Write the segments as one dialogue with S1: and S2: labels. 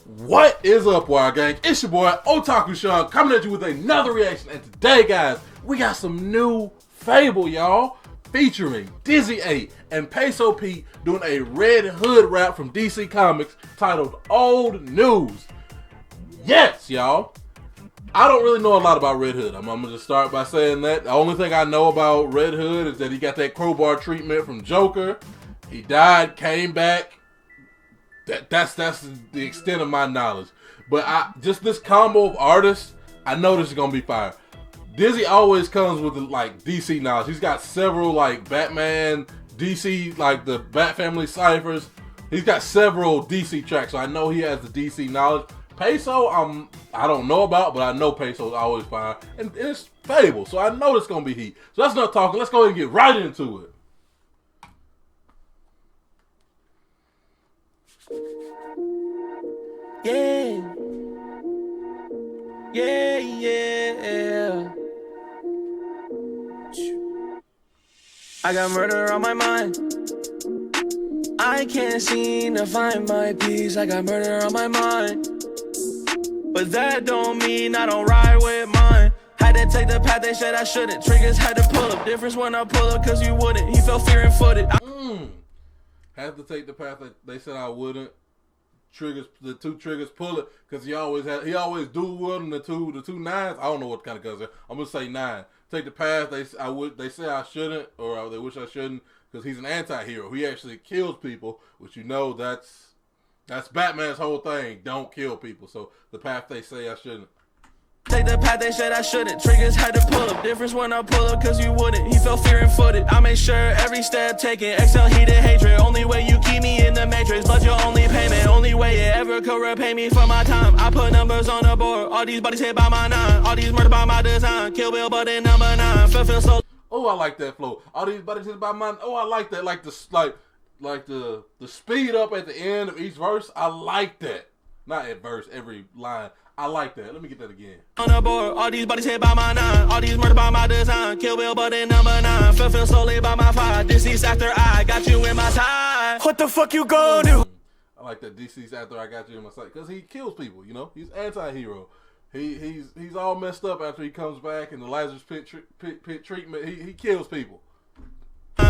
S1: What is up, Wild Gang? It's your boy Otaku Sean coming at you with another reaction, and today, guys, we got some new FabvL, y'all, featuring DizzyEight and Peso Pete doing a Red Hood rap from DC Comics titled Old News. Yes, y'all. I don't really know a lot about Red Hood. I'm gonna just start by saying that. The only thing I know about Red Hood is that he got that crowbar treatment from Joker. He died, came back. That's the extent of my knowledge. But just this combo of artists, I know this is gonna be fire. Dizzy always comes with like DC knowledge. He's got several like Batman, DC, like the Bat Family ciphers. He's got several DC tracks, so I know he has the DC knowledge. Peso, I don't know about, but I know Peso is always fire, and it's FabvL, so I know it's gonna be heat. So let's not talking. Let's go ahead and get right into it.
S2: Yeah, yeah, yeah. I got murder on my mind. I can't seem to find my peace. I got murder on my mind, but that don't mean I don't ride with mine. Had to take the path they said I shouldn't. Triggers had to pull up. Difference when I pull up, cause you wouldn't. He felt fear and footed.
S1: Had to take the path that they said I wouldn't. Triggers, the two triggers pull it, because he always dual wielding the two nines. I don't know what kind of guns they're. I'm gonna say 9. Take the path they say I shouldn't, or they wish I shouldn't, because he's an anti-hero. He actually kills people, which you know that's Batman's whole thing. Don't kill people. So the path they say I shouldn't.
S2: Take the path they said I shouldn't. Triggers had to pull up. Difference when I pull up, cause you wouldn't. He felt fear and footed. I make sure every step taken. Excel heated hatred. Only way you keep me in the matrix. But your only payment. Only way you ever could repay me for my time. I put numbers on the board. All these bodies hit by my 9. All these murder by my design. Kill Bill, but in number 9. Fulfill so.
S1: Oh, I like that flow. All these bodies hit by mine. Oh, I like that. Like the speed up at the end of each verse. I like that. Not at verse, every line. I like that. Let me get that again.
S2: On the board, all these bodies hit by my 9. All these murder by my design. Kill Bill, but in number 9. Fulfill solely by my 5. Deceased after I got you in my side. What the fuck you gon' do?
S1: I like that. Deceased after I got you in my sight, because he kills people. You know, he's anti-hero. He's all messed up after he comes back in the Lazarus pit treatment. He kills people.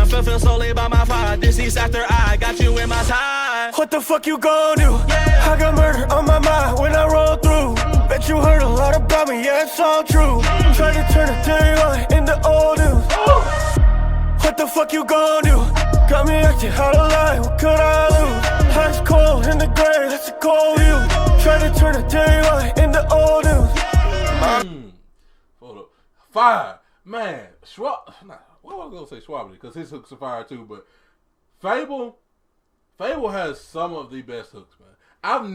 S2: Fulfill solely by my 5. Deceased after I got you in my side. What the fuck you gon' do? Yeah. I got murder on my mind when I roll through. Bet you heard a lot about me, yeah, it's all true. Try to turn a DizzyEight into old news. What the fuck you gon' do? Got me acting out of line, what could I lose? Ice cold in the grave, that's a cold view. Try to turn a DizzyEight into old news.
S1: Hold up. Fire. Man, well, I was gonna say Schwab because his hooks are fire too, but FabvL has some of the best hooks, man. I've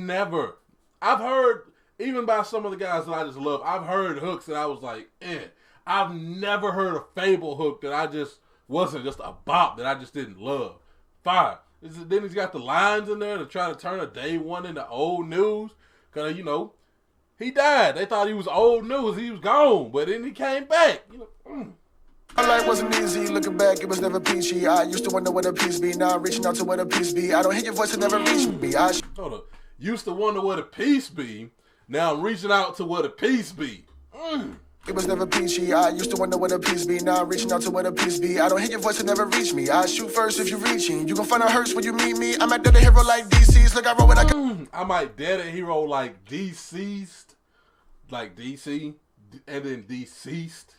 S1: heard, even by some of the guys that I just love, I've heard hooks that I was like, eh. I've never heard a FabvL hook that I just wasn't just a bop, that I just didn't love. Fire. Then he's got the lines in there to try to turn a day one into old news, cause you know he died. They thought he was old news. He was gone, but then he came back. You know.
S3: My life wasn't easy, looking back, it was never peachy. I used to wonder what a peace be, now I'm reaching out to what a peace be. I don't hear your voice, it never reach me.
S1: Hold up. Used to wonder what a peace be, now I'm reaching out to what a peace be.
S3: It was never peachy. I used to wonder what a peace be, now I'm reaching out to what a peace be. I don't hear your voice, it never reach me. I shoot first if you're reaching. You gon' find a hearse when you meet me. I might dead a hero like DC's, look I roll what I can.
S1: I might dead a hero like deceased, like DC, and then deceased.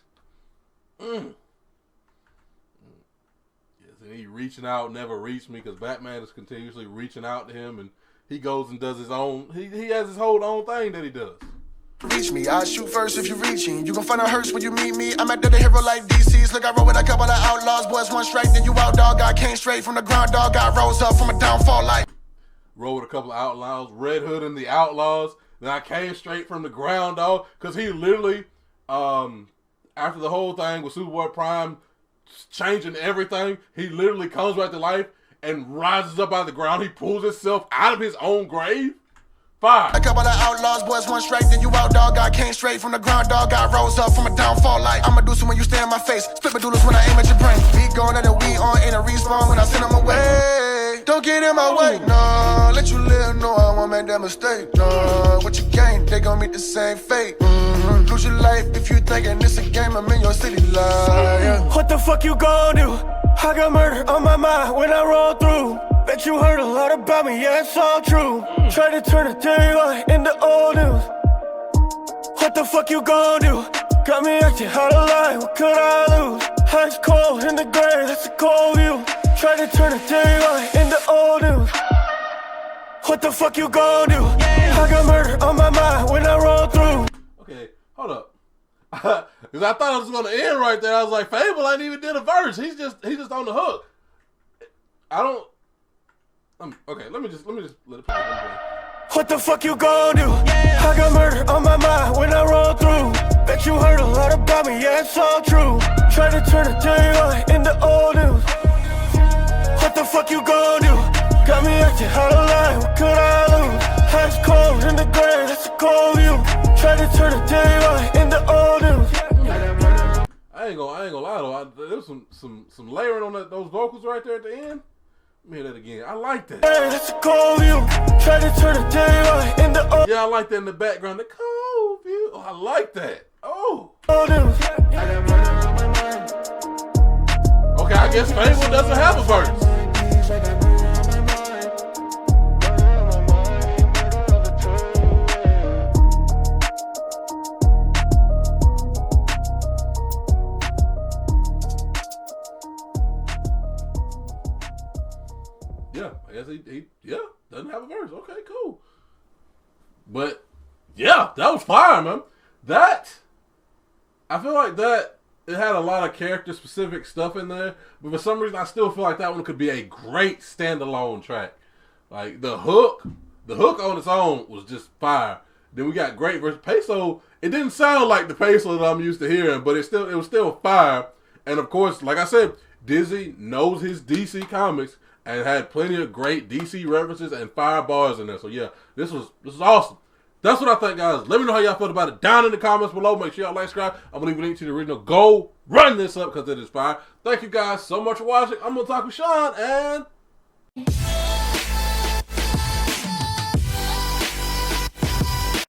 S1: And he reaching out, never reached me, because Batman is continuously reaching out to him, and he goes and does his own. He has his whole own thing that he does.
S3: Reach me, I shoot first if you're reaching. You gon' find a hearse when you meet me. I'm at the hero like DC's. Look, I roll with a couple of outlaws. Boys, one straight, then you out, dog. I came straight from the ground, dog. I rose up from a downfall like.
S1: Roll with a couple of outlaws, Red Hood and the Outlaws. Then I came straight from the ground, dog, because he literally, after the whole thing with Superboy Prime changing everything, he literally comes back to life and rises up out of the ground. He pulls himself out of his own grave. Fire.
S3: A couple of outlaws, boys, one straight, then you out, dog. I came straight from the ground, dog. I rose up from a downfall like. I'ma do some when you stare in my face. Spit medulas when I aim at your brain. Beat going and the weed on, ain't a respawn when I send them away. Don't get in my way, nah. Let you live, no, I won't make that mistake, nah. What you gain, they gon' meet the same fate. Lose your life if you thinking it's a game, I'm in your city life, yeah.
S2: What the fuck you gon' do? I got murder on my mind when I roll through. Bet you heard a lot about me, yeah, it's all true. Try to turn a DizzyEight into old news. What the fuck you gon' do? Got me acting out of line, what could I lose? Ice cold in the grave, that's a cold view. Try to turn a DizzyEight into old news. What the fuck you gon' do? I got murder on my mind when I roll through.
S1: Okay, hold up. Because I thought it was going to end right there. I was like, FabvL ain't even did a verse. He's just on the hook. I don't... okay, let me just let it play.
S2: What the fuck you gon' do? I got murder on my mind when I roll through. Bet you heard a lot about me, yeah, it's all true. Try to turn a DizzyEight into old news. What the fuck you gon' do? Got me acting out of line, what could I lose? Ice cold in the grave, that's a cold view. Try to turn a DizzyEight into old news.
S1: I ain't gonna lie though. There was some layering on those vocals right there at the end. Let me hear that again. I like that.
S2: That's a cold view. Try to turn a DizzyEight into old.
S1: Yeah, I like that in the background. The cold view. Oh, I like that. Oh. Okay, I guess FabvL doesn't have a verse. Yeah, I guess he doesn't have a verse. Okay, cool. But yeah, that was fire, man. I feel like that it had a lot of character specific stuff in there, but for some reason I still feel like that one could be a great standalone track. Like the hook on its own was just fire. Then we got great verse. Peso, it didn't sound like the Peso that I'm used to hearing, but it was still fire. And of course, like I said, Dizzy knows his DC comics and had plenty of great DC references and fire bars in there. So yeah, this was awesome. That's what I think, guys. Let me know how y'all felt about it down in the comments below. Make sure y'all like, subscribe. I'm going to leave a link to the original. Go run this up because it is fire. Thank you guys so much for watching. I'm Otaku Sean, and...